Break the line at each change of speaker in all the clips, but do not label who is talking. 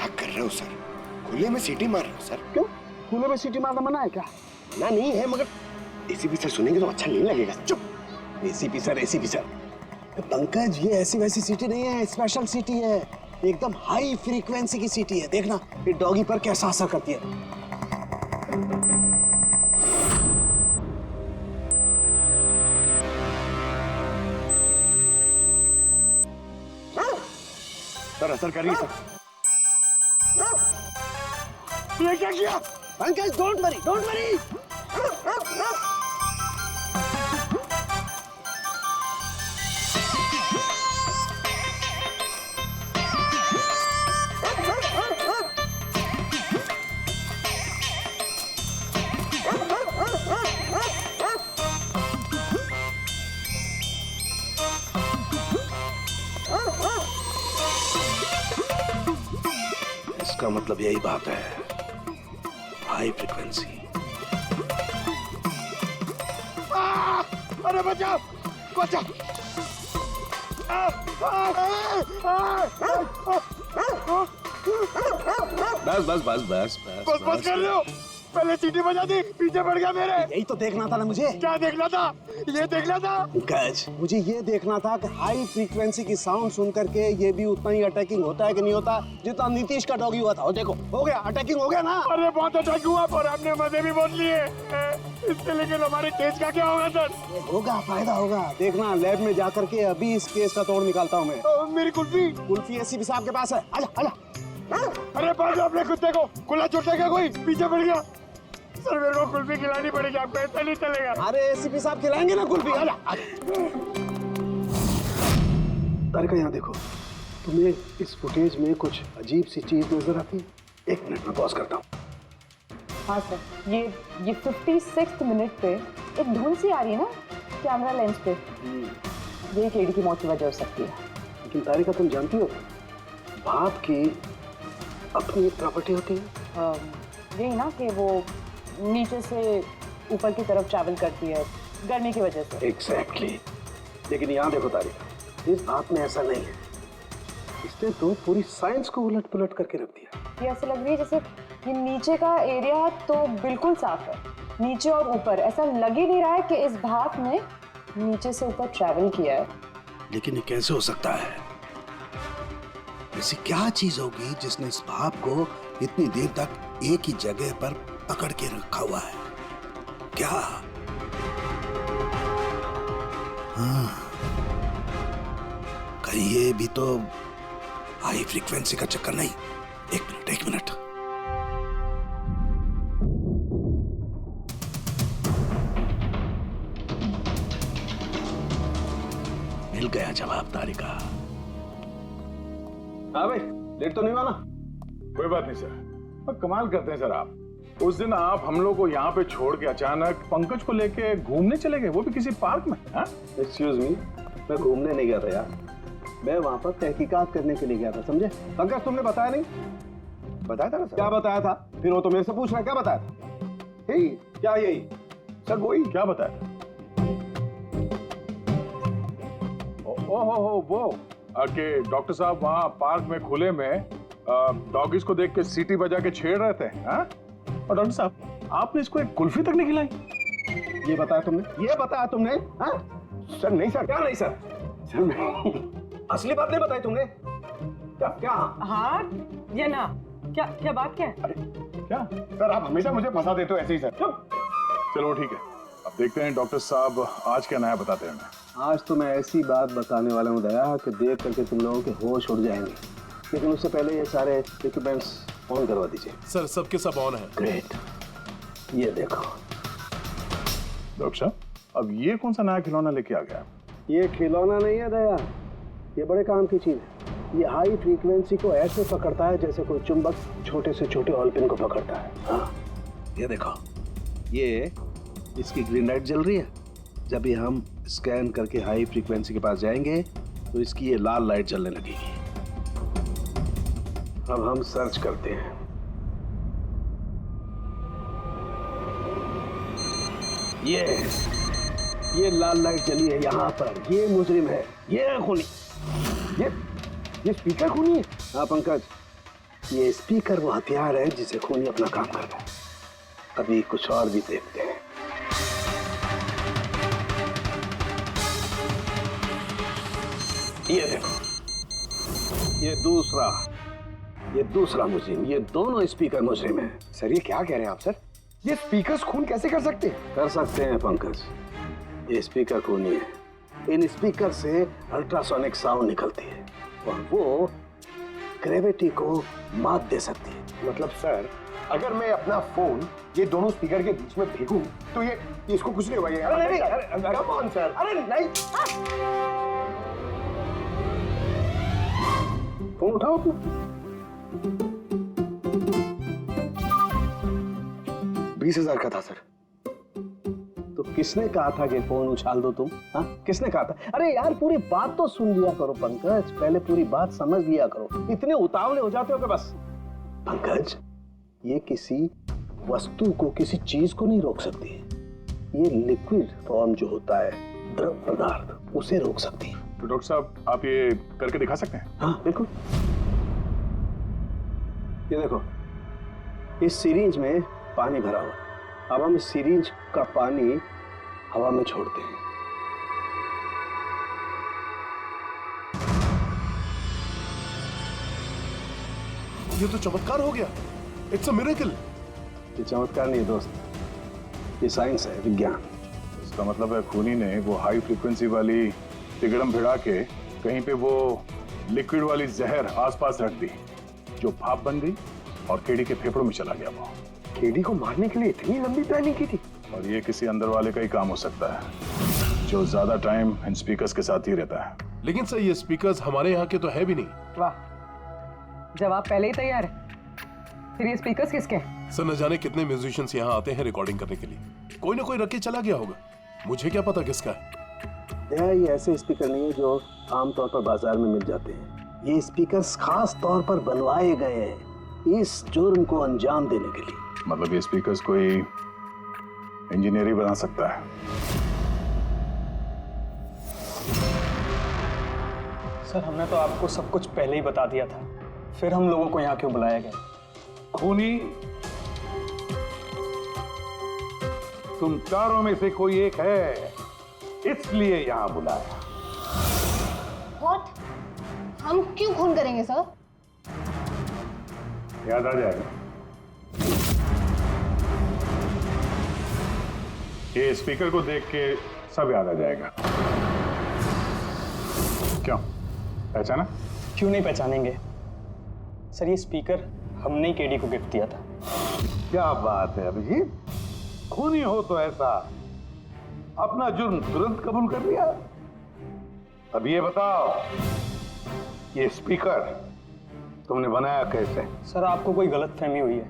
क्या कर रहे हो सर? खुले में सीटी मार रहे हो सर?
क्यों? खुले में सीटी मारना मना है क्या?
ना नहीं है, मगर एसीपी सर सुनेंगे तो अच्छा नहीं लगेगा। चुप।
ACP sir, ACP sir. Pankaj, ये ऐसी वैसी सीटी नहीं है, स्पेशल सीटी है, एकदम हाई फ्रीक्वेंसी की सीटी है। देखना ये डॉगी पर कैसा असर करती है।
सर असर करिए सर। ये क्या किया?
Pankaj, don't worry, don't worry.
इसका मतलब यही बात है, हाई फ्रीक्वेंसी।
अरे बचाओ, बचाओ।
बस बस बस बस
बस बस कर रहे हो? पहले सीटी बजा दी, पीछे पड़ गया मेरे।
यही तो देखना था ना मुझे।
क्या देखना था? ये देखना था।
पंकज, मुझे ये देखना था कि हाई फ्रीक्वेंसी की साउंड सुन करके ये भी उतना ही अटैकिंग होता है कि नहीं होता जितना नीतीश का डॉगी हुआ था। और देखो, हो गया, अटैकिंग हो गया ना।
अरे बहुत अटैक हुआ, पर हमने मजे भी बहुत लिए इसके। लेकिन हमारे केस का क्या होगा सर?
होगा, फायदा होगा। देखना, लैब में जाकर के अभी इस केस का तोड़ निकालता हूँ मैं।
मेरी कुल्फी।
कुल्फी एसीपी साहब के पास है। आजा, आजा।
अरे भागो अपने कुत्ते को। खुला छोटा क्या कोई? पीछे पड़ गया। सर मेरे को कुल्फी खिलानी पड़ेगी, आपको ऐसा नहीं चलेगा।
अरे एसीपी साहब खिलाएंगे ना कुल्फी। आजा, तारिका, यहाँ देखो, तुम्हें इस फुटेज में कुछ अजीब सी चीज नजर आती है? 1 मिनट में पॉज करता हूँ।
हाँ सर, ये 56 मिनट पे एक धुन सी आ रही है ना कैमरा लेंस पे। ये एक लेडी की मौत की वजह हो सकती है।
लेकिन तारिका, तुम जानती हो भाप की अपनी एक प्रॉपर्टी होती है।
यही ना कि वो नीचे से ऊपर की तरफ ट्रैवल करती है गर्मी की वजह से।
एग्जैक्टली। लेकिन यहाँ देखो तारिका, इस भाप में ऐसा नहीं है। इसने तो पूरी साइंस को उलट पुलट करके रख दिया।
ये ऐसे लग रही है जैसे ये नीचे का एरिया तो बिल्कुल साफ है, नीचे और ऊपर ऐसा लग ही नहीं रहा है कि इस भाप ने नीचे से ऊपर ट्रैवल किया है।
लेकिन ये कैसे हो सकता है? ऐसी क्या चीज होगी जिसने इस भाप को इतनी देर तक एक ही जगह पर पकड़ के रखा हुआ है? क्या? हाँ, कहीं ये भी तो हाई फ्रीक्वेंसी का चक्कर नहीं? एक मिनट। मिल गया जवाब तारिका।
हाँ भाई, लेट तो नहीं हुआ ना?
कोई बात नहीं सर। पर कमाल करते हैं सर आप। उस दिन आप हम लोग को यहाँ पे छोड़ के अचानक पंकज को लेके घूमने चले गए, वो भी किसी पार्क में।
एक्सक्यूज मी, मैं घूमने नहीं गया था यार, मैं वहाँ पर तहकीकात करने के लिए गया था, समझे? पंकज, तुमने बताया नहीं?
बताया था ना सर।
क्या बताया था? फिर वो तो मेरे से पूछ रहा है, क्या बताया था?
यही।
क्या यही?
सर वही क्या बताया था? ओहो वो कि डॉक्टर साहब वहाँ पार्क में खुले में डॉगीज को देख के सीटी बजा के छेड़ रहे थे। और डॉक्टर साहब, आपने इसको एक कुल्फी तक नहीं खिलाई।
ये बताया तुमने? ये बताया तुमने? हाँ?
सर नहीं सर।
क्या नहीं सर?
सर मैं
असली बात नहीं बताई तुमने? क्या?
हाँ या ना? क्या बात क्या है?
क्या
सर, आप हमेशा मुझे फंसा देते हो ऐसे ही सर।
चलो ठीक है, अब देखते हैं डॉक्टर साहब आज क्या नया बताते हैं हमें।
आज तो मैं ऐसी बात बताने वाला हूँ दया कि देख करके तुम लोगों के होश उड़ जाएंगे। लेकिन उससे पहले ये सारे इक्विपमेंट्स ऑन करवा दीजिए।
सर सबके सब ऑन है।
ग्रेट। ये देखो
डॉक्टर साहब, अब ये कौन सा नया खिलौना लेके आ गया?
ये खिलौना नहीं है दया, ये बड़े काम की चीज है। ये हाई फ्रीक्वेंसी को ऐसे पकड़ता है जैसे कोई चुंबक छोटे से छोटे ऑलपिन को पकड़ता है। हाँ,
ये देखो, ये इसकी ग्रीन लाइट जल रही है। जब भी हम स्कैन करके हाई फ्रीक्वेंसी के पास जाएंगे तो इसकी ये लाल लाइट जलने लगेगी।
अब हम सर्च करते हैं। ये लाल लाइट जली है यहाँ पर, ये मुजरिम है, ये खूनी। ये स्पीकर खूनी है। हाँ पंकज,
ये स्पीकर वो हथियार है जिसे खूनी अपना काम कर रहा है। अभी कुछ और भी देखते हैं। ये देखो, ये दूसरा मुजरिम, ये दोनों स्पीकर मुजरिम हैं।
सर ये क्या कह रहे हैं आप सर? ये स्पीकर्स खून कैसे कर सकते हैं?
कर सकते हैं पंकज, ये स्पीकर खूनी है। इन स्पीकर से अल्ट्रासोनिक साउंड निकलती है और वो ग्रेविटी को मात दे सकती है।
मतलब सर अगर मैं अपना फोन ये दोनों स्पीकर के बीच में फेंकूं तो ये इसको कुछ नहीं होगा। ये अरे नहीं, कम ऑन सर, अरे नहीं।
फोन उठाओ तुम।
20,000 का था सर।
तो किसने कहा था कि फोन उछाल दो तुम? हाँ, किसने कहा था? अरे यार पूरी बात तो सुन लिया करो पंकज, पहले पूरी बात समझ लिया करो। इतने उतावले हो जाते हो कि बस। पंकज, ये किसी वस्तु को, किसी चीज को नहीं रोक सकती है। ये लिक्विड फॉर्म जो होता है, द्रव पदार्थ, उसे रोक सकती है।
तो डॉक्टर साहब आप ये करके दिखा सकते हैं?
हाँ बिल्कुल। ये देखो, इस सिरिंज में पानी भरा हुआ। अब हम इस सिरिंज का पानी हवा में छोड़ते हैं।
ये तो चमत्कार हो गया। It's a miracle.
ये चमत्कार नहीं दोस्त, ये साइंस है, विज्ञान।
इसका मतलब है खूनी ने वो हाई फ्रीक्वेंसी वाली तिगड़म भिड़ा के कहीं पे वो लिक्विड वाली जहर आसपास रख दी, जो भाप बन गई और केडी के फेफड़ों में चला गया। वो
केडी को मारने के लिए इतनी लंबी प्लानिंग की थी।
और ये किसी अंदर वाले का ही काम हो सकता है, जो ज्यादा टाइम इन स्पीकर्स के साथ ही रहता है।
लेकिन सर ये स्पीकर्स हमारे यहाँ के तो है भी नहीं।
वाह, जवाब पहले ही तैयार है। फिर ये स्पीकर्स किसके हैं?
सर न जाने कितने म्यूजिशियंस यहाँ आते हैं रिकॉर्डिंग करने के लिए। कोई ना कोई रख के चला गया होगा, मुझे क्या पता किसका है।
ये ऐसे स्पीकर नहीं है जो आमतौर पर बाजार में मिल जाते हैं। ये स्पीकर्स खास तौर पर बनवाए गए हैं इस जुर्म को अंजाम देने के लिए।
मतलब ये स्पीकर्स कोई इंजीनियर ही बना सकता है।
सर हमने तो आपको सब कुछ पहले ही बता दिया था, फिर हम लोगों को यहाँ क्यों बुलाया गया?
खूनी तुम चारों में से कोई एक है, इसलिए यहां बुलाया।
What? हम क्यों खून करेंगे सर?
याद आ जाएगा। ये स्पीकर को देख के सब याद आ जाएगा। क्यों, पहचाना?
क्यों नहीं पहचानेंगे सर, ये स्पीकर हमने ही केडी को गिफ्ट दिया था।
क्या बात है अभिजीत, खूनी हो तो ऐसा अपना जुर्म तुरंत कबूल कर लिया। अब ये बताओ, ये स्पीकर तुमने बनाया कैसे?
सर आपको कोई गलतफहमी हुई है।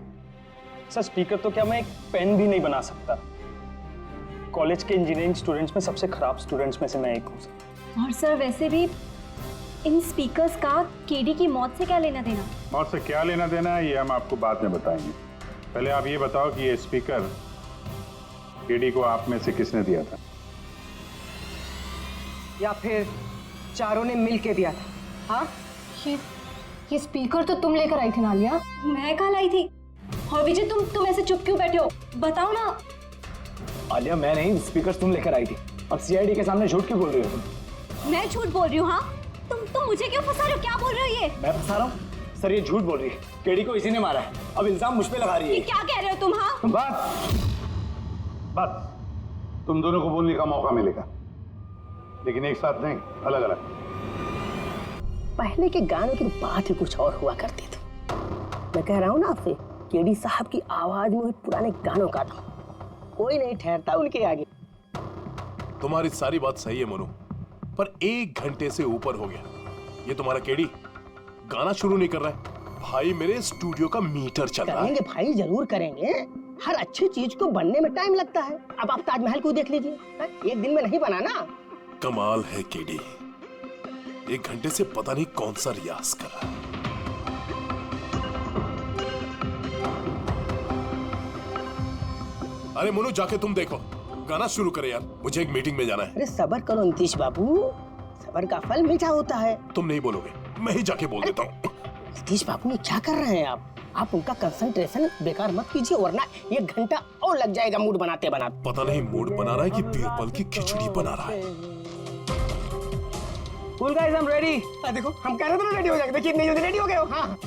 सर स्पीकर तो क्या मैं एक पेन भी नहीं बना सकता। कॉलेज के इंजीनियरिंग स्टूडेंट्स में सबसे खराब स्टूडेंट्स में से मैं एक हूँ।
और सर वैसे भी इन स्पीकर्स का केडी की मौत से क्या लेना देना?
मौत से क्या लेना देना है ये हम आपको बाद में बताएंगे। पहले आप ये बताओ कि ये स्पीकर केडी को आप में से किसने दिया था?
या फिर चारों ने मिल के दिया था? हाँ,
ये स्पीकर तो तुम लेकर आई थी नालिया।
मैं कहाँ लाई थी? और विजय तुम ऐसे चुप क्यों बैठे हो? बताओ ना।
आलिया मैं नहीं, स्पीकर तुम लेकर आई थी। अब सीआईडी के सामने झूठ क्यों बोल रही हो तुम?
मैं झूठ बोल रही हूँ? हाँ, तुम मुझे क्यों फंसा रहे हो? क्या बोल रहे हो ये?
मैं फंसा रहा हूँ? सर ये झूठ बोल रही है, केडी को इसी ने मारा है। अब इल्जाम मुझ पे लगा रही है।
ये क्या कह रहे हो तुम? हाँ
बस तुम दोनों को बोलने का मौका मिलेगा, लेकिन एक साथ नहीं, अलग अलग।
पहले के गानों की बात ही कुछ और हुआ करती थी। मैं कह रहा हूँ ना आपसे, केडी साहब की आवाज में पुराने गानों का था, कोई नहीं ठहरता उनके आगे।
तुम्हारी सारी बात सही है मोनू, पर 1 घंटे से ऊपर हो गया, ये तुम्हारा केडी गाना शुरू नहीं कर रहा है। भाई मेरे स्टूडियो का मीटर चल रहा है।
करेंगे भाई, जरूर करेंगे। हर अच्छी चीज को बनने में टाइम लगता है। अब आप ताजमहल को देख लीजिए, एक दिन में नहीं बना ना।
कमाल है केडी, 1 घंटे से पता नहीं कौन सा रियाज कर रहा है। अरे मोनू जाके तुम देखो, गाना शुरू करे यार, मुझे एक मीटिंग में जाना है।
अरे सबर करो नीतीश बाबू, सबर का फल मीठा होता है।
तुम नहीं बोलोगे, मैं ही जाके बोल देता हूँ।
नीतीश बाबू ने क्या कर रहे हैं आप उनका कंसंट्रेशन बेकार मत कीजिए, वरना 1 घंटा और लग जाएगा मूड बनाते बनाते।
पता नहीं मूड बना रहा है कि बीरबल की खिचड़ी बना रहा है।
Cool guys, I am ready. देखो हम कह रहे थे ना रेडी हो जाएंगे, देखिए इतनी जल्दी रेडी हो गए हो। हाँ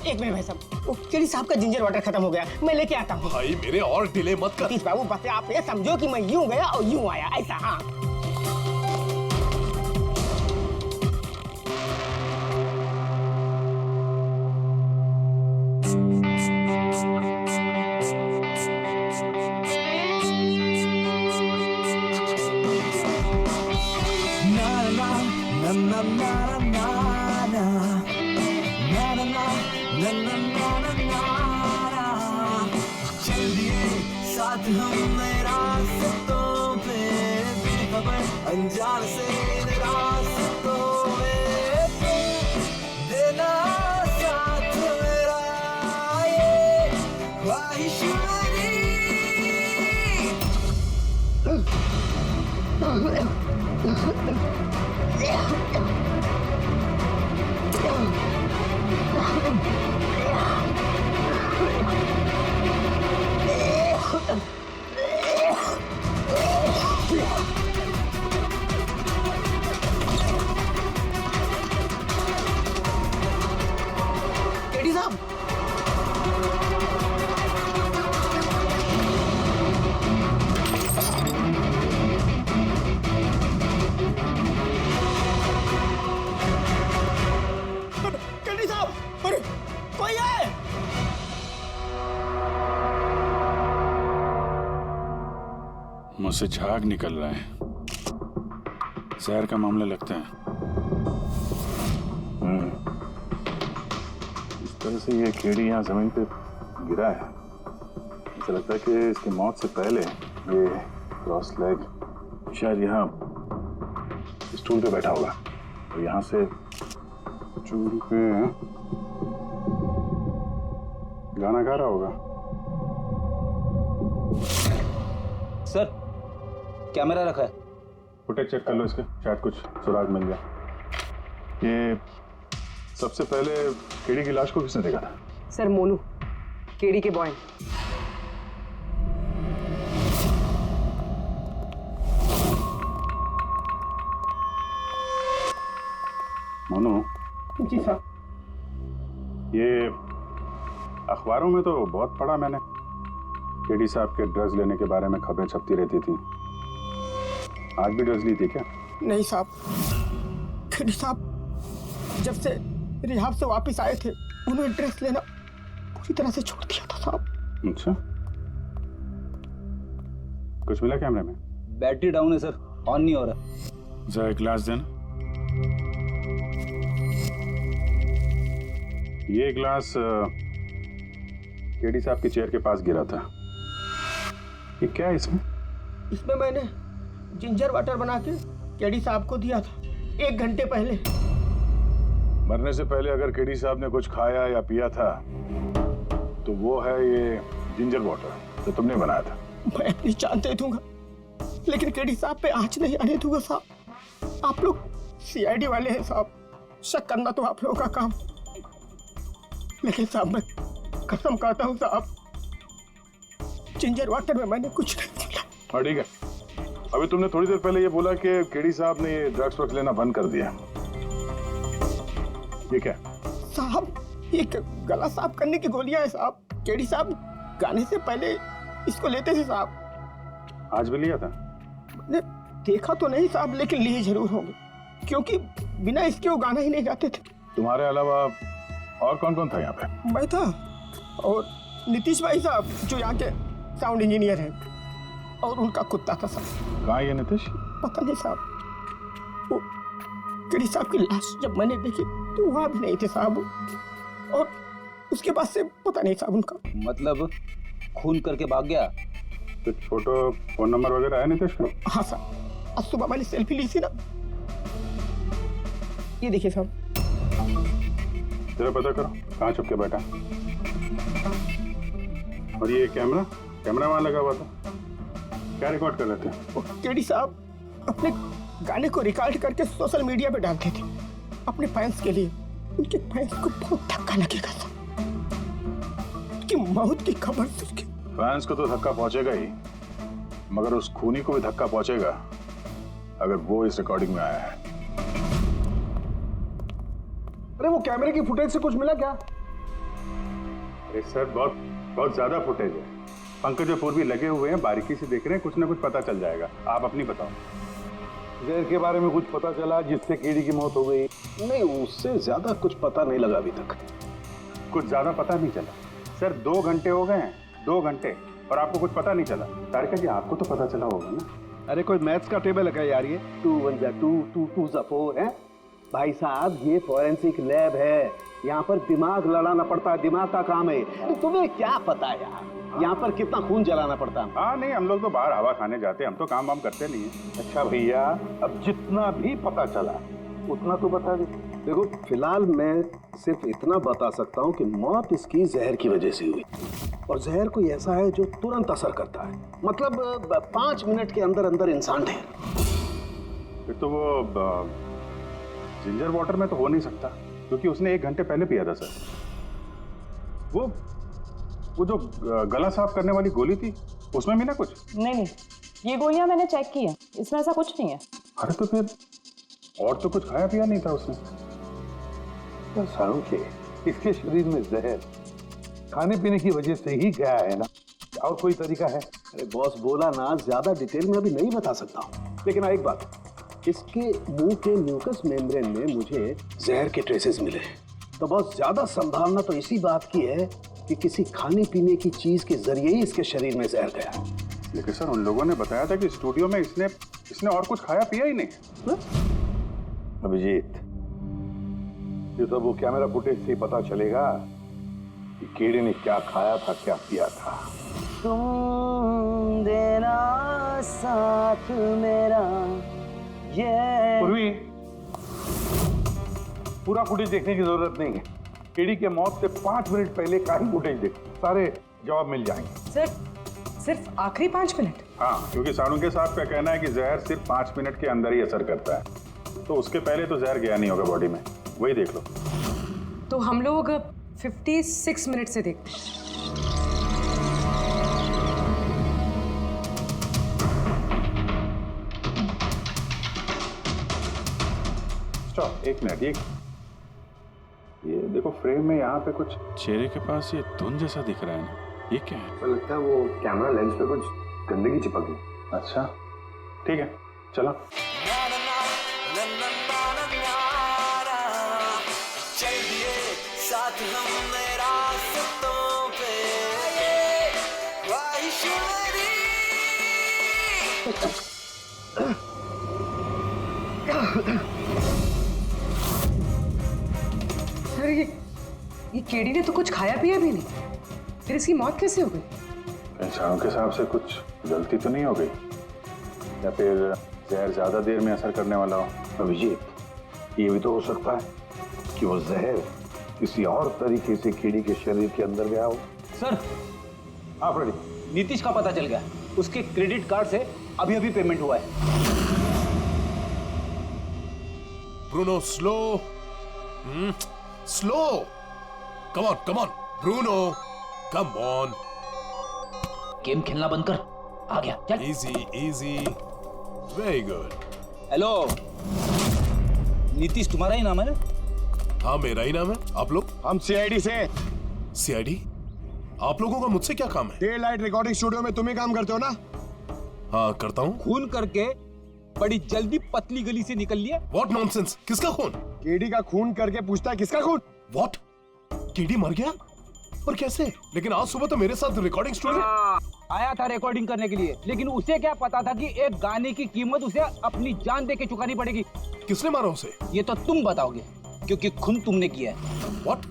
1 मिनट भाई साहब, वो केडी साहब का जिंजर वाटर खत्म हो गया, मैं लेके आता हूँ।
भाई मेरे और डिले मत कर।
नीतीश बाबू बस आप ये समझो कि मैं यूं गया और यूं आया, ऐसा। हाँ
अनजान से रास्तों में देना साथ मेरा, ये ख्वाहिश
केडी साहब, केडी साहब, अरे कोई है?
मुझसे झाग निकल रहा है, जहर का मामला लगता है। इस तरह से ये केडी यहाँ जमीन पे गिरा है, ऐसा लगता है कि इसकी मौत से पहले ये क्रॉस लेग शायद यहाँ स्टूल पे बैठा होगा और यहाँ से स्टूल पे गाना गा रहा होगा।
सर कैमरा रखा है,
फुटेज चेक कर लो इसके, शायद कुछ सुराग मिल जाए। ये सबसे पहले केडी की लाश को किसने देखा था?
सर मोनू, केडी के बॉय।
मोनू
जी साहब।
ये अखबारों में तो बहुत पढ़ा मैंने, केडी साहब के ड्रग्स लेने के बारे में खबरें छपती रहती थी। आज भी ड्रग्स ली थी क्या?
नहीं साहब, केडी साहब जब से रिहाब से वापस आए थे उन्होंने ड्रेस लेना पूरी तरह से छोड़ दिया था साहब।
अच्छा, कुछ मिला कैमरे में?
बैटरी डाउन है सर, ऑन नहीं हो रहा।
जरा एक ग्लास देना। ये ग्लास केडी साहब की चेयर के पास गिरा था। ये क्या है इसमें?
इसमें मैंने जिंजर वाटर बना के केडी साहब को दिया था 1 घंटे पहले।
मरने से पहले अगर केडी साहब ने कुछ खाया या पिया था तो वो है ये जिंजर वाटर जो तुमने बनाया था।
मैं अपनी जान दे दूंगा लेकिन केडी साहब पे आंच नहीं आने दूंगा साहब। आप लोग सीआईडी वाले हैं साहब, शक करना तो आप लोगों का काम, लेकिन साहब मैं कसम खाता हूँ साहब, जिंजर वाटर में मैंने कुछ नहीं किया।
हाँ ठीक है, अभी तुमने थोड़ी देर पहले ये बोला कि केडी साहब ने ये ड्रग्स वग्स लेना बंद कर दिया। ये क्या
साहब? ये गला साफ करने की गोलियां है साहब। केडी साहब गाने से पहले इसको लेते थे साहब।
आज भी लिया था?
मैंने देखा तो नहीं साहब, लेकिन लिए जरूर होंगे क्योंकि बिना इसके वो गाना ही नहीं गाते थे।
तुम्हारे अलावा और कौन कौन था यहाँ पे?
मैं था और नीतीश भाई साहब जो यहाँ के साउंड इंजीनियर हैं, और उनका कुत्ता था साहब।
कहाँ ये नीतीश?
पता नहीं साहब, वो केडी साहब की लाश जब मैंने देखी तो वहाँ भी नहीं थे साहब, और उसके बाद से पता नहीं साहब उनका।
मतलब खून करके भाग गया?
कुछ फोटो फोन नंबर वगैरह है नीतीश का?
हाँ साहब, आज सुबह मैंने सेल्फी ली थी ना, ये देखिए साहब।
जरा पता करो कहाँ छुप के बैठा। और ये कैमरा वहां लगा हुआ था, क्या रिकॉर्ड कर रहे थे?
केडी साहब अपने गाने को रिकॉर्ड करके सोशल मीडिया पे डालते थे अपने फैंस के लिए, उनके फैंस को बहुत धक्का लगेगा सर। उनकी मौत की खबर सुन के
फैंस को तो धक्का पहुंचेगा ही, मगर उस खूनी को भी धक्का पहुंचेगा अगर वो इस रिकॉर्डिंग में आया है।
अरे वो कैमरे की फुटेज से कुछ मिला क्या?
अरे सर बहुत ज्यादा फुटेज है। पंकज और पूर्वी लगे हुए हैं, बारीकी से देख रहे हैं, कुछ ना कुछ पता चल जाएगा। आप अपनी बताओ।
जहर के बारे में कुछ पता चला जिससे कीड़ी की मौत हो गई?
नहीं, उससे ज्यादा कुछ पता नहीं लगा अभी तक।
कुछ ज्यादा पता नहीं चला सर। 2 घंटे हो गए हैं, 2 घंटे, और आपको कुछ पता नहीं चला। तारिका जी आपको तो पता चला होगा ना?
अरे कोई मैथ्स का टेबल है यार? ये 2 1 जा 2 2 2 जा 4 है भाई साहब। ये फॉरेंसिक लैब है, यहाँ पर दिमाग लड़ाना पड़ता है, दिमाग का काम है। तुम्हें क्या पता यार यहाँ पर कितना खून जलाना पड़ता है?
हाँ नहीं, हम लोग तो बाहर हवा खाने जाते हैं, हम तो काम वाम करते नहीं है।
अच्छा भैया, अब जितना भी पता चला उतना तो बता दे।
देखो फिलहाल मैं सिर्फ इतना बता सकता हूँ कि मौत इसकी जहर की वजह से हुई, और जहर कोई ऐसा है जो तुरंत असर करता है, मतलब 5 मिनट के अंदर अंदर इंसान ढेर।
फिर तो वो जिंजर वाटर में तो हो नहीं सकता, क्योंकि उसने 1 घंटे पहले पिया था सर। वो जो गला साफ करने वाली गोली थी उसमें मिला कुछ?
नहीं, ये गोलियां मैंने चेक की है, इसमें ऐसा कुछ नहीं है।
अरे तो फिर और तो कुछ खाया पिया नहीं था उसने?
सारों के इसके शरीर में जहर खाने पीने की वजह से ही गया है ना, और कोई तरीका है?
अरे बॉस बोला ना, ज्यादा डिटेल में अभी नहीं बता सकता हूँ, लेकिन एक बात, इसके मुंह के म्यूकस मेम्ब्रेन में मुझे जहर के ट्रेसेस मिले हैं। तो बहुत ज्यादा संभावना तो इसी बात की है कि किसी खाने पीने की चीज के जरिए ही इसके शरीर में जहर गया।
लेकिन सर उन लोगों ने बताया था कि स्टूडियो में इसने और कुछ खाया पिया ही नहीं।
अभिजीत, ये तो वो कैमरा फुटेज से ही पता चलेगा कि कीड़ी ने क्या खाया था, क्या पिया था।
तुम देना साथ मेरा ये।
पूर्वी, पूरा फुटेज देखने की जरूरत नहीं है। कीड़ी के मौत से 5 मिनट पहले का ही फुटेज देख, सारे जवाब मिल जाएंगे।
सर सिर्फ आखिरी 5 मिनट?
हाँ, क्योंकि सारुंगे साहब का कहना है कि जहर सिर्फ 5 मिनट के अंदर ही असर करता है, तो उसके पहले तो जहर गया नहीं होगा बॉडी में। वही देख लो।
तो हम लोग 56 मिनट से देखते हैं।
Stop, 1 minute. ये देखो फ्रेम में यहाँ पे कुछ
चेहरे के पास ये धुंध जैसा दिख रहा है ना, ये क्या है?
लगता है वो कैमरा लेंस पे कुछ गंदगी चिपक गई।
अच्छा ठीक है, चलो।
चल दिए साथ हम रास्तों पे वाहिश्वरी।
सर ये केडी ने तो कुछ खाया पिया भी नहीं, फिर इसकी मौत कैसे हो गई?
इंसानों के हिसाब से कुछ गलती तो नहीं हो गई, या फिर जहर ज्यादा देर में असर करने वाला हो?
अभिजीत, ये भी तो हो सकता है कि वो जहर किसी और तरीके से कीड़ी के शरीर के अंदर गया हो।
सर,
हाँ फ्रेडी,
नीतीश का पता चल गया, उसके क्रेडिट कार्ड से अभी अभी पेमेंट हुआ है।
Bruno slow, slow, come on Bruno, come on.
Game खेलना बंद कर, आ गया, चल।
Easy, very good.
Hello, Nitish तुम्हारा ही नाम है ना?
हाँ मेरा ही नाम है। आप लोग?
हम सीआईडी से।
सीआईडी? आप लोगों का मुझसे क्या काम है?
डे लाइट रिकॉर्डिंग स्टूडियो में तुम ही काम करते हो ना?
हाँ करता हूँ।
खून करके बड़ी जल्दी पतली गली से निकल लिया।
What nonsense? किसका खून?
केडी का खून करके पूछता है किसका खून?
What? केडी मर गया? पर कैसे? लेकिन आज सुबह तो मेरे साथ रिकॉर्डिंग स्टूडियो
आया था रिकॉर्डिंग करने के लिए, लेकिन उसे क्या पता था कि एक गाने की कीमत उसे अपनी जान दे के चुकानी पड़ेगी।
किसने मारा उसे?
ये तो तुम बताओगे, क्योंकि खून तुमने किया है।
What?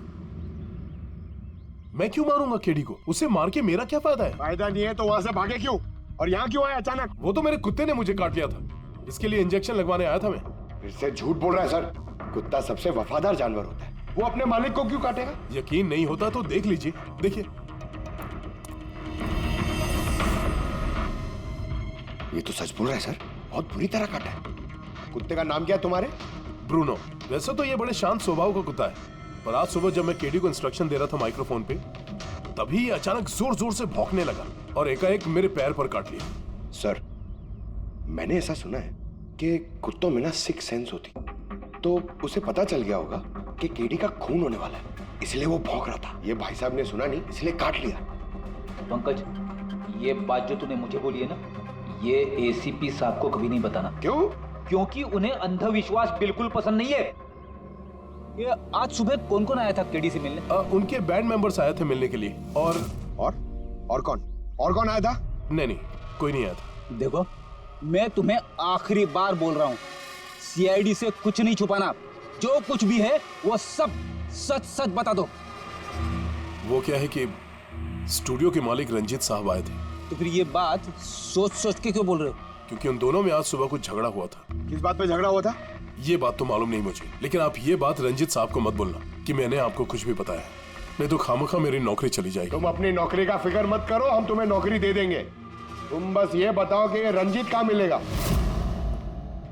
मैं क्यों मारूंगा केडी को? उसे मार के मेरा क्या फायदा है?
फायदा नहीं है तो वहाँ से भागे क्यों? और यहाँ क्यों आए अचानक?
वो तो मेरे कुत्ते ने मुझे काट लिया था, इसके लिए इंजेक्शन लगवाने आया था मैं।
फिर से झूठ बोल रहा है सर। कुत्ता सबसे वफादार जानवर होता है, वो अपने मालिक को क्यों काटेगा?
यकीन नहीं होता तो देख लीजिए, देखिए।
ये तो सच बोल रहा है सर, बहुत बुरी तरह काटा है। कुत्ते का नाम क्या है तुम्हारे?
ब्रूनो। वैसे तो ये बड़े शांत स्वभाव का कुत्ता है, पर आज सुबह जब मैं केडी को इंस्ट्रक्शन दे रहा था माइक्रोफोन पे, तभी ये अचानक जोर जोर से भौंकने लगा और एकाएक मेरे पैर पर काट लिया।
सर, मैंने ऐसा सुना है कि कुत्तों में ना सिक्स सेंस होती, तो उसे पता चल गया होगा कि केडी का खून होने वाला है, इसलिए वो भौंक रहा था। ये भाई साहब ने सुना नहीं, इसलिए काट लिया।
पंकज, ये बात जो तूने मुझे बोली है ना, ये एसीपी साहब को कभी नहीं बताना।
क्यों?
क्योंकि उन्हें अंधविश्वास बिल्कुल पसंद नहीं है। ये आज सुबह कौन कौन आया था केडी से मिलने?
उनके बैंड मेंबर्स आए थे मिलने के लिए। और
कौन आया था?
नहीं, कोई नहीं आया था।
देखो, मैं तुम्हें आखिरी बार बोल रहा हूँ, सीआईडी से कुछ नहीं छुपाना। जो कुछ भी है वो सब सच सच बता दो।
वो क्या है कि स्टूडियो के मालिक रंजीत साहब आए थे।
तो फिर ये बात सोच सोच के क्यों बोल रहे हो?
क्योंकि उन दोनों में आज सुबह कुछ झगड़ा हुआ था।
किस बात पे झगड़ा हुआ था?
ये बात तो मालूम नहीं मुझे, लेकिन आप ये बात रंजीत साहब को मत बोलना कि मैंने आपको कुछ भी बताया, नहीं तो खामखा मेरी नौकरी चली जाएगी।
तुम अपनी नौकरी का फिक्र मत करो, हम तुम्हें नौकरी दे देंगे। तुम बस ये बताओ कि रंजीत कहाँ मिलेगा।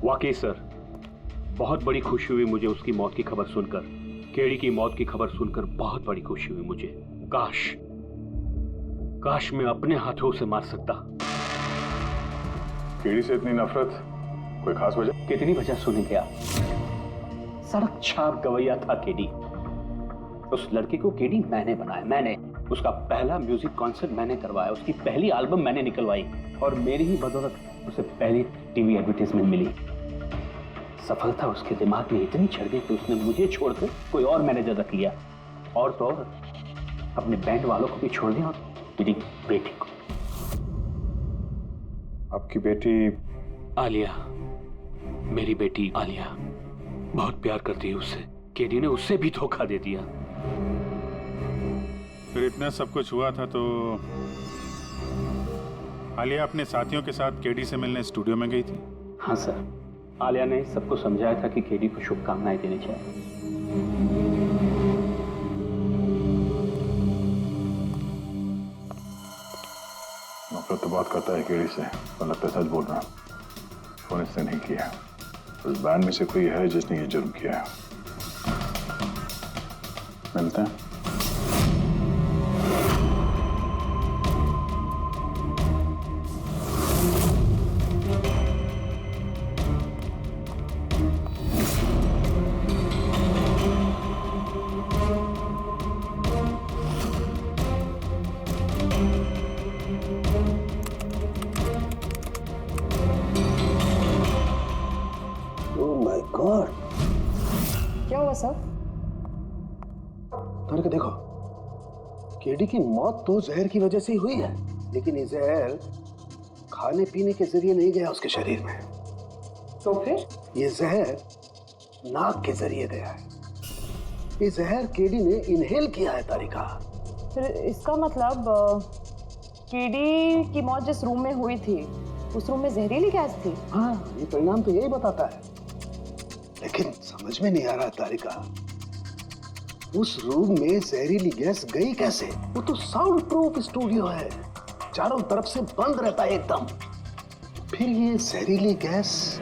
वाकई सर, बहुत बड़ी खुशी हुई मुझे उसकी मौत की खबर सुनकर। केडी की मौत की खबर सुनकर बहुत बड़ी खुशी हुई मुझे। काश मैं अपने हाथों से मार सकता।
केडी से इतनी नफरत, कोई खास वजह?
कितनी वजह सुनेंगे आप? सड़क छाप गवैया था केडी। उस लड़के को केडी मैंने बनाया, मैंने उसका पहला म्यूजिक कॉन्सर्ट मैंने करवाया, उसकी पहली एल्बम मैंने निकलवाई और मेरी ही बदौलत उसे पहली टीवी एडवर्टाइजमेंट मिली। सफलता उसके दिमाग में इतनी चढ़ गई कि उसने मुझे छोड़कर कोई और मैनेजर रख लिया, और तो और अपने बैंड वालों को भी छोड़ दिया और मेरी बेटी को।
आपकी बेटी
आलिया, मेरी बेटी आलिया बहुत प्यार करती है उससे। केडी ने उससे भी धोखा दे दिया।
फिर इतना सब कुछ हुआ था तो आलिया अपने साथियों के साथ केडी से मिलने स्टूडियो में गई थी?
हाँ सर, आलिया ने सबको समझाया था कि केडी को शुभकामनाएं देनी चाहिए।
नफरत तो बात करता है केडी से, पर लगता है सच बोल रहा। फोन इसने नहीं किया। उस बैंड में से कोई है जिसने ये जुर्म किया है। मिलते हैं।
क्या हुआ सर?
करके देखो, केडी की मौत तो जहर की वजह से ही हुई है, लेकिन ये जहर खाने पीने के जरिए नहीं गया उसके शरीर में।
तो फिर?
ये जहर नाक के जरिए गया है। ये जहर केडी ने इनहेल किया है तारिका।
फिर इसका मतलब केडी की मौत जिस रूम में हुई थी, उस रूम में जहरीली गैस थी?
हाँ, ये परिणाम तो यही बताता है, लेकिन समझ में नहीं आ रहा तारिका, उस रूम में जहरीली गैस गई कैसे? वो तो साउंड प्रूफ स्टूडियो है, चारों तरफ से बंद रहता है एकदम। फिर ये जहरीली गैस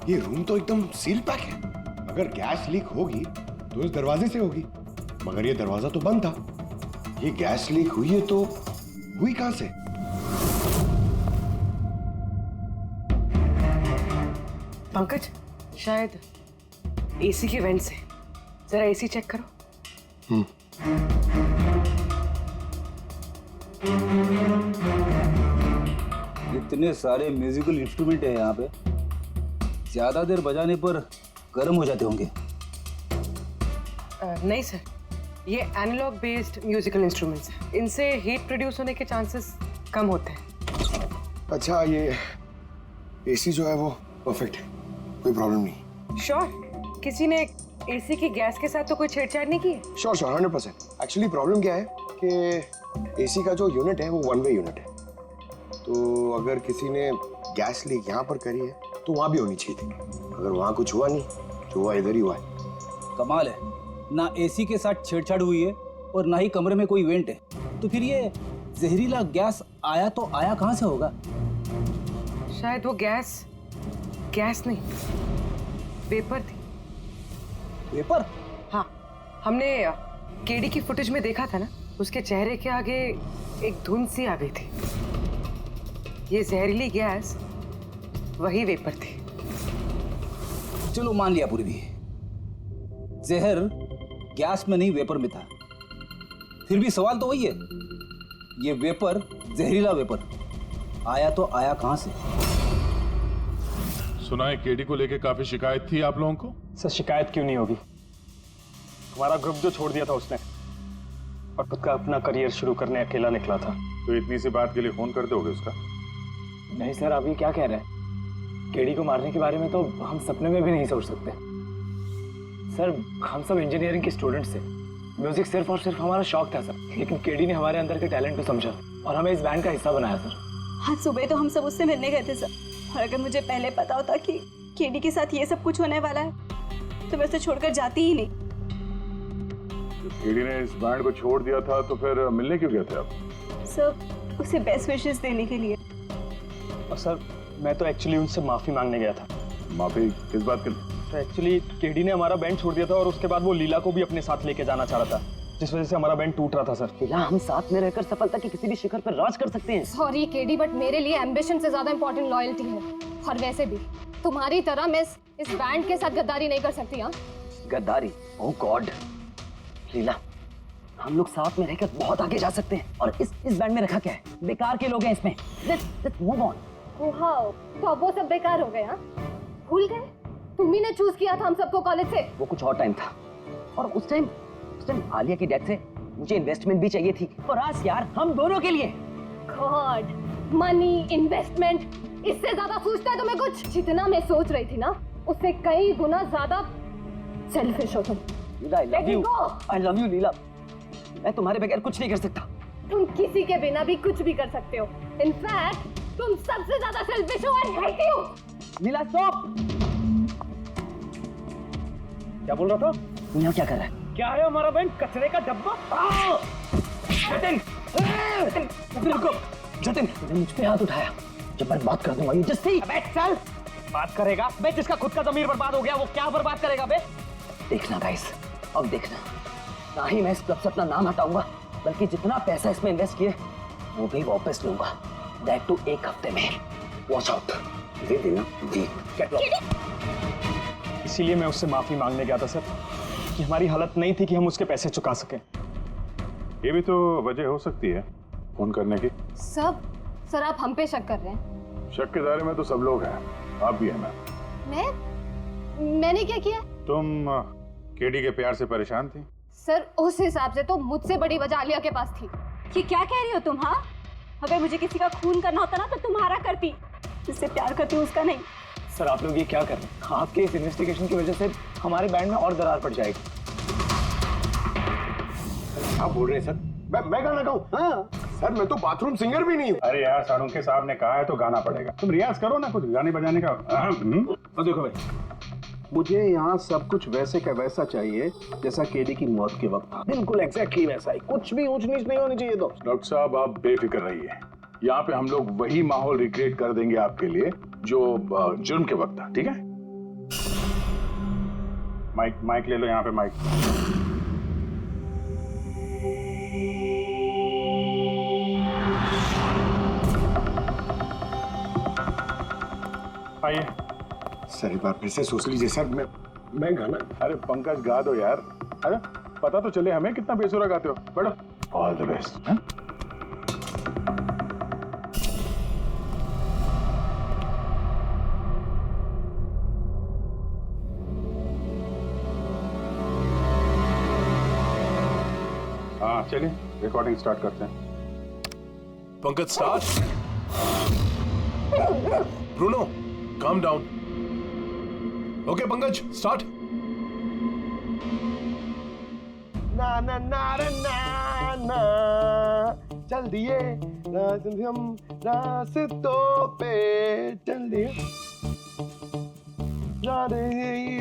ये रूम तो एकदम सील पैक है। अगर गैस लीक होगी तो इस दरवाजे से होगी, मगर ये दरवाजा तो बंद था। ये गैस लीक हुई है तो हुई कहां से?
पंकज, शायद एसी के वेंट से। जरा एसी चेक करो।
इतने सारे म्यूजिकल इंस्ट्रूमेंट है यहाँ पे, ज्यादा देर बजाने पर गर्म हो जाते होंगे।
नहीं सर, ये एनालॉग बेस्ड म्यूजिकल इंस्ट्रूमेंट्स हैं। इनसे हीट प्रोड्यूस होने के चांसेस कम होते हैं।
अच्छा, ये एसी जो है वो परफेक्ट है, कोई प्रॉब्लम नहीं।
श्योर? किसी ने एसी की गैस के साथ तो कोई छेड़छाड़ नहीं की है?
श्योर 100%। एक्चुअली प्रॉब्लम क्या है कि एसी का जो यूनिट है वो वन वे यूनिट है, तो अगर किसी ने गैस लीक यहाँ पर करी है तो वहाँ भी होनी चाहिए थी। अगर वहाँ कुछ हुआ नहीं, जो हुआ इधर ही हुआ है।
कमाल है, ना एसी के साथ छेड़छाड़ हुई है और ना ही कमरे में कोई वेंट है, तो फिर ये जहरीला गैस आया तो आया कहाँ से होगा?
शायद वो गैस नहीं, वेपर थी।
वेपर?
हाँ, हमने केडी की फुटेज में देखा था ना, उसके चेहरे के आगे एक धुंध सी आ गई थी। ये जहरीली गैस वही वेपर थी।
चलो मान लिया पूर्वी, जहर गैस में नहीं वेपर में था, फिर भी सवाल तो वही है, ये वेपर, जहरीला वेपर आया तो आया कहां से?
सुना है केडी को लेके काफी शिकायत थी आप लोगों को?
सर शिकायत क्यों नहीं होगी, हमारा ग्रुप जो छोड़ दिया था उसने और खुद का अपना करियर शुरू करने अकेला निकला था।
तो इतनी सी बात के लिए फोन कर दोगे उसका?
नहीं सर, आप ये क्या कह रहे हैं? केडी को मारने के बारे में तो हम सपने में भी नहीं सोच सकते। सर हम सब इंजीनियरिंग के स्टूडेंट्स थे, म्यूजिक सिर्फ और सिर्फ हमारा शौक था सर, लेकिन केडी ने हमारे अंदर के टैलेंट को समझा और हमें इस बैंड का हिस्सा बनाया सर।
आज सुबह तो हम सब उससे मिलने गए थे सर, और अगर मुझे पहले पता होता कि केडी के साथ ये सब कुछ होने वाला है तो मैं उसे छोड़कर जाती ही नहीं।
केडी ने इस बैंड को छोड़ दिया था तो फिर मिलने क्यों गए थे आप?
सर उसे बेस्ट विशेस देने के लिए।
और सर मैं तो एक्चुअली उनसे माफी मांगने गया था।
माफी किस बात के लिए?
तो एक्चुअली केडी ने हमारा बैंड छोड़ दिया था और उसके बाद वो लीला को भी अपने साथ लेके जाना चाह रहा था, जिस वजह से हमारा बैंड टूट रहा था सर।
लीला, हम साथ में रहकर सफलता की किसी भी शिखर पर राज कर सकते हैं।
सॉरी केडी, बट मेरे लिए एम्बिशन से ज्यादा इंपॉर्टेंट लॉयल्टी है, और वैसे भी तुम्हारी तरह मैं इस बैंड के साथ गद्दारी नहीं कर सकती। हाँ,
गद्दारी? ओह गॉड लीला, हम लोग साथ में रहकर बहुत आगे जा सकते हैं, और इस बैंड में रखा क्या है? बेकार के लोग हैं इसमें। Let's move on।
वाओ, तो अब वो सब बेकार हो गए? हाँ, भूल गए? तुम्ही ने चूज किया था हम सबको कॉलेज से।
वो कुछ और टाइम था, और उस टाइम आलिया की डेथ से मुझे इन्वेस्टमेंट भी चाहिए थी, और आज यार हम दोनों के लिए।
गॉड, मनी, इन्वेस्टमेंट, इससे ज्यादा सोचता है तुम्हें कुछ? जितना मैं सोच रही थी ना, उससे कई गुना ज्यादा सेल्फिश हो तुम।
लीला, I love you लीला, मैं तुम्हारे बगैर कुछ नहीं कर सकता।
तुम किसी के बिना भी कुछ भी कर सकते हो। इनफैक्ट तुम सबसे ज्यादा सेल्फिश हो। I hate you।
Leela stop.
क्या बोल रहा था?
तू यहाँ क्या कर रहा है?
क्या है हमारा बैंड? कचरे का डब्बा?
जतिन, रुको। जतिन, तूने मुझ पे हाथ उठाया, जब मैं बात कर दूंगा ये जस्ट सी।
अबे चल। बात करेगा? बे जिसका खुद का ज़मीर बर्बाद हो गया वो क्या बर्बाद करेगा बे?
देखना गाइस, अब देखना, ना ही मैं इस क्लब से अपना नाम हटाऊंगा, बल्कि जितना पैसा इसमें इन्वेस्ट किए वो भी वापस लूंगा, दैट टू 1 हफ्ते में। Watch out. दे देना जी।
इसीलिए मैं उससे माफी मांगने गया था सर, कि हमारी हालत नहीं थी कि हम उसके पैसे चुका सकें।
ये भी तो वजह हो सकती है फोन करने की।
सर आप हम पे शक कर रहे हैं?
शक के दायरे में तो सब लोग हैं, आप भी हैं।
मैंने क्या किया?
तुम केडी के प्यार से परेशान थी?
सर उस हिसाब से तो मुझसे बड़ी वजह आलिया के पास थी।
ये क्या कह रही हो तुम? हाँ, अगर मुझे किसी का खून करना होता ना तो तुम्हारा करती, जिससे प्यार करती हूँ उसका नहीं।
सर आप लोग ये क्या कर रहे हैं? आपके इस इन्वेस्टिगेशन की वजह से हमारे बैंड में और दरार पड़ जाएगी।
आप बोल रहे हैं सर? मैं गाना गाऊं? हाँ सर, मैं तो बाथरूम सिंगर भी नहीं हूँ।
अरे यार, सारुंखे साहब ने कहा है तो गाना पड़ेगा, तुम रियाज करो ना कुछ गाने बजाने का।
और देखो भाई, मुझे यहाँ सब कुछ वैसे का वैसा चाहिए जैसा केडी की मौत के वक्त था, बिल्कुल एग्जैक्टली वैसा ही, कुछ भी ऊंच नीच नहीं होनी चाहिए। तो
डॉक्टर साहब आप बेफिक्र रहिए, यहाँ पे हम लोग वही माहौल रिक्रिएट कर देंगे आपके लिए जो जुर्म के वक्त था, ठीक है? माइक ले लो, यहाँ पे माइक। आइए
सर, एक बार फिर से सोच लीजिए सर, मैं गाना।
अरे पंकज गा दो यार, अरे पता तो चले हमें कितना बेसुरा गाते हो। बैठो, ऑल द बेस्ट। हाँ चलिए रिकॉर्डिंग स्टार्ट करते हैं।
Pankaj start. Bruno calm down. Okay Pankaj start.
ना ना ना ना
दीवाना, चल दिए हम रास्तों पे, चल दिए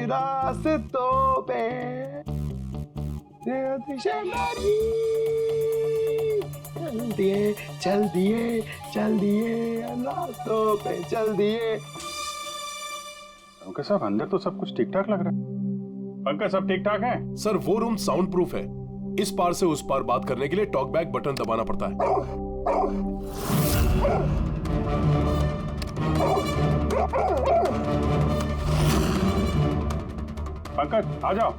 रास्तों पे, चल दिए रास्तों पे, चल दिए।
पंकज साहब अंदर तो सब कुछ ठीक ठाक लग रहा है। पंकज सब ठीक ठाक है?
सर वो रूम साउंड प्रूफ है, इस पार से उस पार बात करने के लिए टॉक बैक बटन दबाना पड़ता है।
पंकज आ जाओ।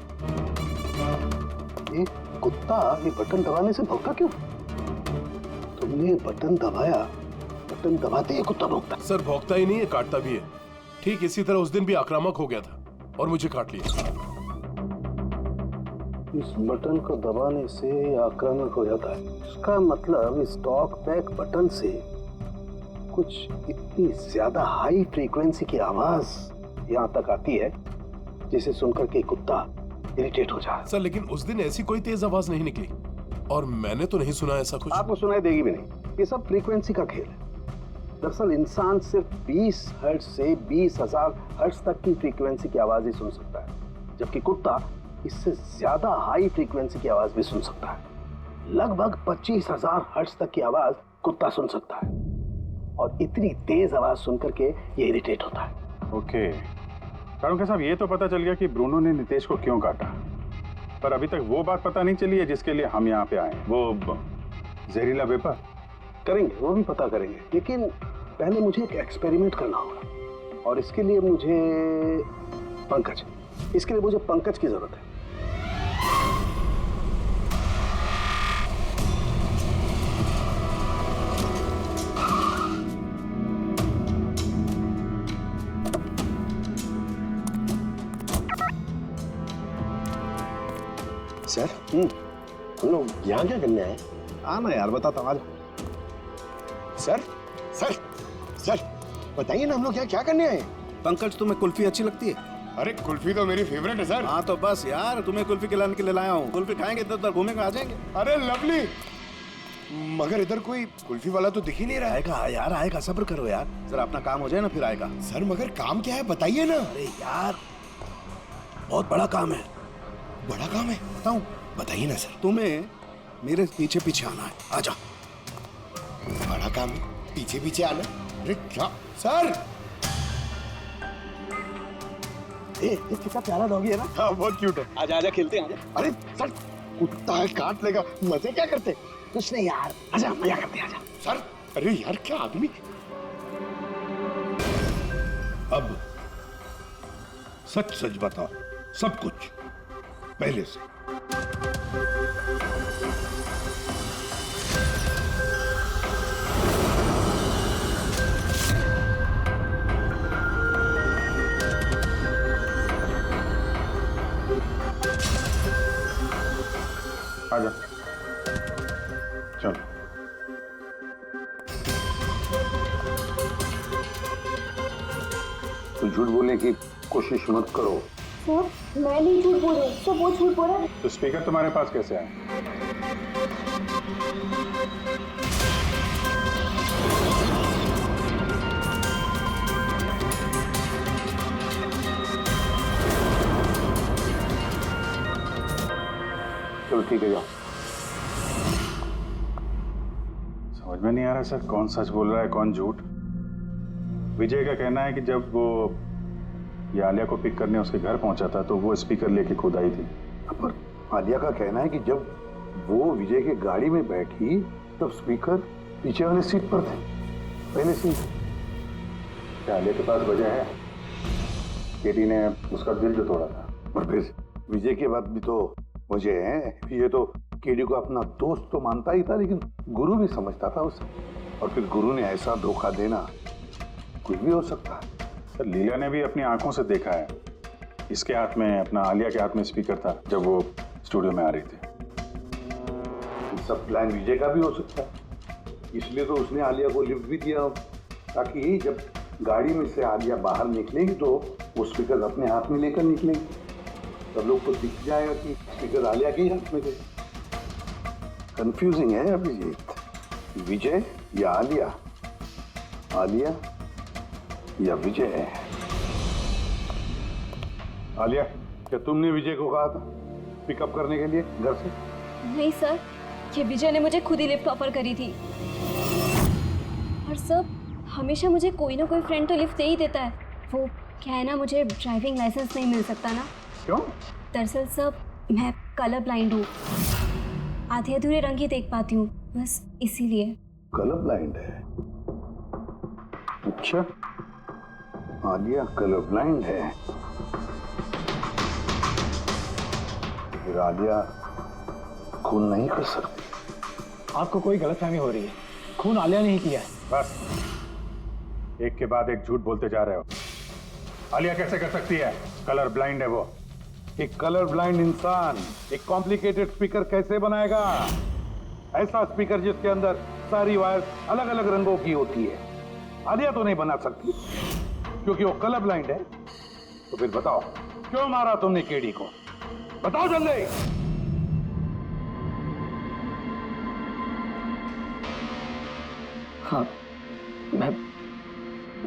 ये कुत्ता ये बटन दबाने से भौंका क्यों? तुमने बटन दबाया, बटन दबाते ही कुत्ता भौंकता।
सर भौंकता ही नहीं है, काटता भी है। ठीक इसी तरह उस दिन भी आक्रामक हो गया था और मुझे काट लिया।
इस बटन को दबाने से आक्रामक हो जाता है। इसका मतलब इस टॉक बैक बटन से कुछ इतनी ज्यादा हाई फ्रीक्वेंसी की आवाज यहाँ तक आती है जिसे सुनकर के कुत्ता इरिटेट हो जाए।
सर लेकिन उस दिन ऐसी कोई तेज आवाज नहीं निकली और मैंने तो नहीं सुना ऐसा कुछ।
आपको सुनाई देगी भी नहीं, ये सब फ्रीक्वेंसी का खेल है। दरअसल इंसान सिर्फ 20 हर्ट्ज से 20,000 हर्ट्ज तक की फ्रीक्वेंसी की आवाज ही सुन सकता है, जबकि कुत्ता इससे ज्यादा हाई फ्रीक्वेंसी की आवाज भी सुन सकता है। लगभग 25,000 हर्ट्ज तक की आवाज कुत्ता सुन सकता है और इतनी तेज आवाज सुनकर के ये इरिटेट होता है।
ओके तारुण्य साहब, ये तो पता चल गया कि ब्रूनो ने नितेश को क्यों काटा, पर अभी तक वो बात पता नहीं चली है जिसके लिए हम यहाँ पे आए। वो जहरीला वेपर
करेंगे, वो भी पता करेंगे, लेकिन पहले मुझे एक एक्सपेरिमेंट करना होगा और इसके लिए मुझे पंकज की जरूरत है।
सर हम लोग यहाँ क्या करने आए?
आना यार, बताता हूँ।
सर सर सर बताइए ना, हम लोग यहाँ क्या करने आए?
पंकज तुम्हें कुल्फी अच्छी लगती है?
अरे कुल्फी तो मेरी फेवरेट है सर।
हाँ तो बस यार, तुम्हें कुल्फी खिलाने के लिए लाया हूँ। कुल्फी खाएंगे तो उधर घूमेंगे, आ जाएंगे।
अरे लवली, मगर इधर कोई कुल्फी वाला तो दिख ही नहीं रहा है।
आएगा यार, आएगा, सब्र करो यार, जरा अपना काम हो जाए ना फिर आएगा।
सर मगर काम क्या है बताइए ना।
अरे यार बहुत बड़ा काम है।
बड़ा काम है?
बताऊं?
बताइए ना सर।
तुम्हें मेरे पीछे पीछे आना है, आजा।
बड़ा काम है, पीछे पीछे आना? अरे क्या सर?
कितना प्यारा डॉगी है ना।
हाँ बहुत क्यूट है।
आजा आजा, खेलते हैं।
अरे सर कुत्ता है, काट लेगा। मजे क्या करते?
कुछ नहीं यार, आजा मजा करते हैं, आजा।
सर अरे यार क्या आदमी।
अब सच सच बताओ, सब कुछ पहले से।
आजा चलो।
तो झूठ बोलने की कोशिश मत करो।
सर मैं नहीं झूठ बोल रही हूँ, सब वो झूठ बोल रहा है।
तो स्पीकर तुम्हारे पास कैसे आए?
चलो ठीक है, जाओ।
समझ में नहीं आ रहा सर, कौन सच बोल रहा है कौन झूठ। विजय का कहना है कि जब वो ये आलिया को पिक करने उसके घर पहुंचा था तो वो स्पीकर लेके खुद आई थी।
पर आलिया का कहना है कि जब वो विजय के गाड़ी में बैठी तब स्पीकर पीछे वाले सीट पर थे, पहले सीट।
क्या आलिया के पास वजह है? केटी ने उसका दिल जो तोड़ा था।
और फिर विजय के बाद भी तो वजह है। ये तो केडी को अपना दोस्त तो मानता ही था, लेकिन गुरु भी समझता था उसे। और फिर गुरु ने ऐसा धोखा देना, कुछ भी हो सकता है।
सर लीला ने भी अपनी आंखों से देखा है, इसके हाथ में अपना आलिया के हाथ में स्पीकर था जब वो स्टूडियो में आ रही थी।
ये सब प्लान विजय का भी हो सकता है, इसलिए तो उसने आलिया को लिफ्ट भी दिया, ताकि जब गाड़ी में से आलिया बाहर निकलेगी तो वो स्पीकर अपने हाथ में लेकर निकलेगी। सब लोग को दिख जाएगा कि स्पीकर आलिया के हाथ में थे। कंफ्यूजिंग है अभिजीत। विजय या आलिया, आलिया या विजय। आलिया, क्या तुमने विजय को कहा था पिकअप करने के लिए घर से?
नहीं सर, ये विजय ने मुझे खुद ही लिफ्ट ऑफर करी थी। और सर, हमेशा मुझे कोई ना कोई फ्रेंड तो लिफ्ट दे ही देता है। वो क्या है ना, मुझे ड्राइविंग लाइसेंस नहीं मिल सकता ना।
क्यों?
दरअसल सर, मैं कलर ब्लाइंड हूँ, आधे अधूरे रंग ही देख पाती हूँ, बस इसीलिए।
कलर ब्लाइंड है? अच्छा, आलिया कलर ब्लाइंड है। फिर आलिया खून नहीं कर सकती।
आपको कोई गलतफहमी हो रही है, खून आलिया ने ही किया है।
बस, एक के बाद एक झूठ बोलते जा रहे हो। आलिया कैसे कर सकती है? कलर ब्लाइंड है वो।
एक कलर ब्लाइंड इंसान एक कॉम्प्लिकेटेड स्पीकर कैसे बनाएगा? ऐसा स्पीकर जिसके अंदर सारी वायर अलग अलग रंगों की होती है। आलिया तो नहीं बना सकती क्योंकि वो कलर ब्लाइंड है। तो फिर बताओ, क्यों मारा तुमने केडी को? बताओ जल्दी।
हाँ,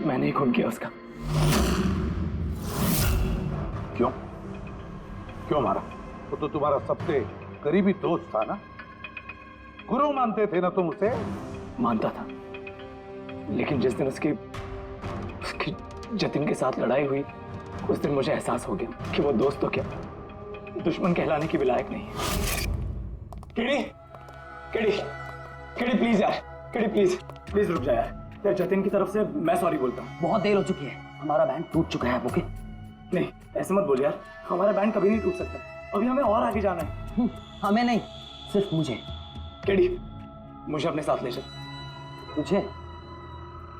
मैंने ही खून किया उसका।
क्यों? क्यों मारा? वो तो तुम्हारा सबसे करीबी दोस्त था ना, गुरु मानते थे ना तुम उसे?
मानता था, लेकिन जिस दिन उसकी जतिन के साथ लड़ाई हुई, उस दिन मुझे एहसास हो गया कि वो दोस्त तो क्या, दुश्मन कहलाने की भी लायक नहीं है। केडी, केडी, केडी प्लीज यार, केडी प्लीज रुक जा यार। जतिन की तरफ से मैं सॉरी बोलता हूँ।
बहुत देर हो चुकी है, हमारा बैंड टूट चुका है। ओके?
नहीं, ऐसे मत बोल यार, हमारा बैंड कभी नहीं टूट सकता। अभी हमें और आगे जाना है।
हमें नहीं, सिर्फ मुझे।
केडी, मुझे अपने साथ ले चल।
तुझे?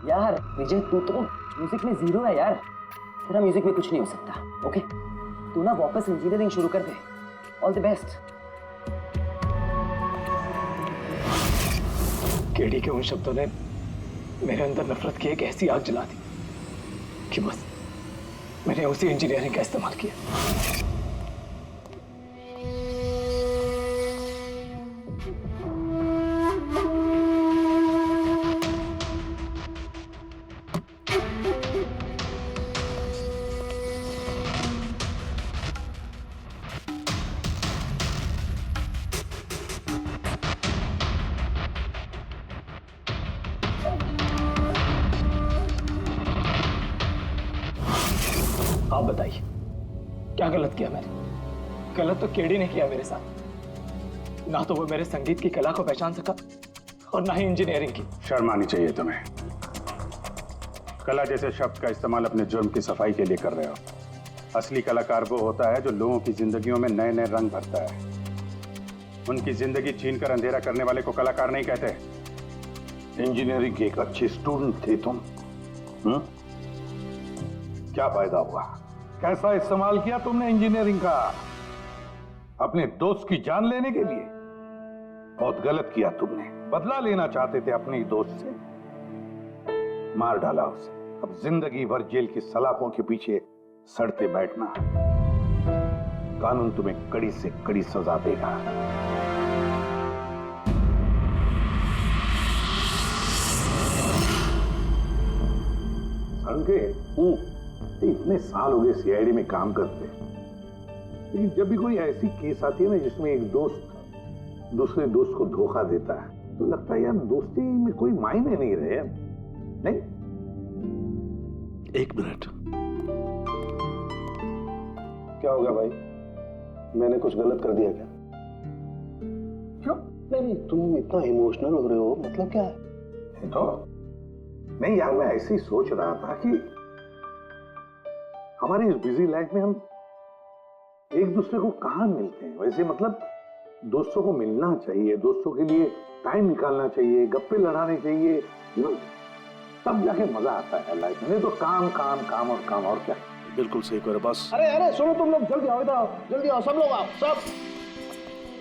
यार विजय, तू तो म्यूजिक में जीरो है यार, तेरा म्यूजिक में कुछ नहीं हो सकता। ओके? तू ना वापस इंजीनियरिंग शुरू कर दे। All the best.
केडी के उन शब्दों ने मेरे अंदर नफरत की एक ऐसी आग जला दी कि बस मैंने उसी इंजीनियरिंग का इस्तेमाल किया। आप बताइए, क्या गलत किया मैंने? गलत तो केडी ने किया मेरे साथ। ना तो वो मेरे संगीत की कला को पहचान सका और ना ही इंजीनियरिंग की।
शर्म आनी चाहिए तुम्हें। कला जैसे शब्द का इस्तेमाल अपने जुर्म की सफाई के लिए कर रहे हो। असली कलाकार वो होता है जो लोगों की जिंदगियों में नए नए रंग भरता है। उनकी जिंदगी छीनकर अंधेरा करने वाले को कलाकार नहीं कहते।
इंजीनियरिंग के एक अच्छे स्टूडेंट थे तुम। क्या फायदा हुआ? कैसा इस्तेमाल किया तुमने इंजीनियरिंग का? अपने दोस्त की जान लेने के लिए? बहुत गलत किया तुमने। बदला लेना चाहते थे अपने ही दोस्त से, मार डाला उसे। अब जिंदगी भर जेल की सलाखों के पीछे सड़ते बैठना। कानून तुम्हें कड़ी से कड़ी सजा देगा। इतने साल हो गए सीआईडी में काम करते, लेकिन जब भी कोई ऐसी केस आती है ना जिसमें एक दोस्त दूसरे दोस्त को धोखा देता है, तो लगता है यार दोस्ती में कोई मायने नहीं रहे। नहीं?
एक मिनट, क्या हो गया भाई? मैंने कुछ गलत कर दिया क्या?
क्यों?
नहीं, तुम इतना इमोशनल हो रहे हो, मतलब क्या है?
तो नहीं यार, मैं ऐसे ही सोच रहा था कि हमारी इस बिजी लाइफ में हम एक दूसरे को कहां मिलते हैं। वैसे मतलब दोस्तों को मिलना चाहिए, दोस्तों के लिए टाइम निकालना चाहिए, गप्पे लड़ाने चाहिए, तब जाके मजा आता है लाइफ में। नहीं तो काम काम काम और काम, और क्या।
बिल्कुल सही करो बस।
अरे सुनो तुम लोग, जल्दी आओ, इधर आओ, जल्दी आओ, सब लोग आओ, सब।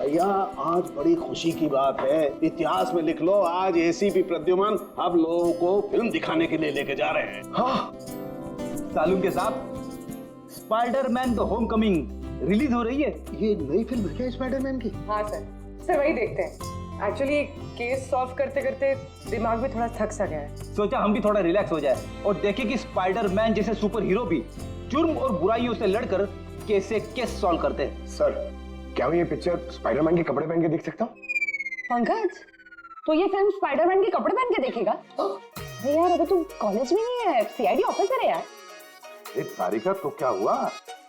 भैया आज बड़ी खुशी की बात है, इतिहास में लिख लो, आज एसीपी प्रद्युमन आप लोगों को फिल्म दिखाने के लिए लेके जा रहे हैं।
हाँ सालून के साथ स्पाइडरमैन द होमकमिंग रिलीज हो रही है।
ये नई फिल्म है क्या स्पाइडरमैन की?
हाँ सर वही देखते हैं।
एक्चुअली केस सॉल्व करते करते दिमाग भी थोड़ा थक सा गया है।
सोचा हम भी थोड़ा रिलैक्स हो जाए और देखें कि स्पाइडरमैन जैसे सुपर हीरो भी जुर्म और बुराइयों से लड़कर कैसे केस सॉल्व करते हैं।
सर, क्या मैं ये पिक्चर स्पाइडरमैन के कपड़े पहन के देख सकता हूँ?
पंकज, तो ये फिल्म स्पाइडरमैन के कपड़े पहन के देखेगा? अरे यार, अभी तू कॉलेज में नहीं है, सीआईडी ऑफिसर है यार।
तारिका तो क्या हुआ,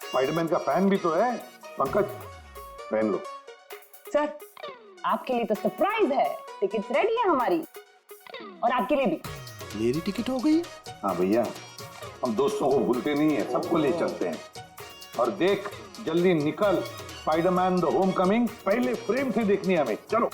स्पाइडरमैन का फैन भी तो है। पंकज पहन लो।
सर, आपके लिए तो सरप्राइज है, टिकट्स रेडी है हमारी, और आपके लिए भी।
मेरी टिकट हो गई?
हाँ भैया, हम दोस्तों को भूलते नहीं है, सबको ले चलते हैं। और देख, जल्दी निकल, स्पाइडरमैन द होम कमिंग पहले फ्रेम से देखनी है हमें। चलो।